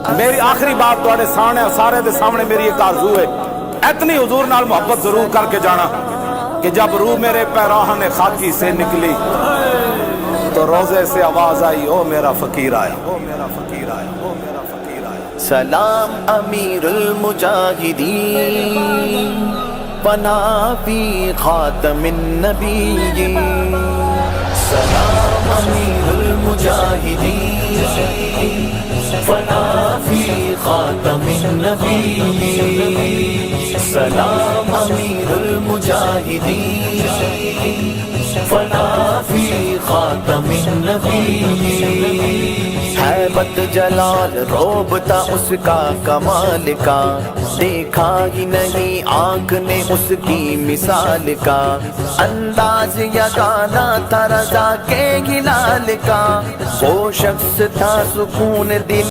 میری آخری بات تواڈے سامنے سارے دے سامنے میری ایک آرزو ہے، اتنی حضور نال محبت ضرور کر کے جانا کہ جب روح میرے پیراہن خاکی سے نکلی تو روزے سے آواز آئی او میرا فقیر آیا، او میرا فقیر آیا، او میرا فقیر آیا۔ سلام امیر المجاہدین پناہ فی خاتم النبیین، سلام امیر المجاہدین پناہ فی خاتم النبیین، سلام امیر المجاہدین فنا فی خاتم النبیین۔ ہیبت جلال روب تھا اس کا کمال کا، دیکھا ہی نہیں آنکھ نے اس کی مثال کا، انداز یگانا تھا رضا کے ہلال کا، وہ شخص تھا سکون دل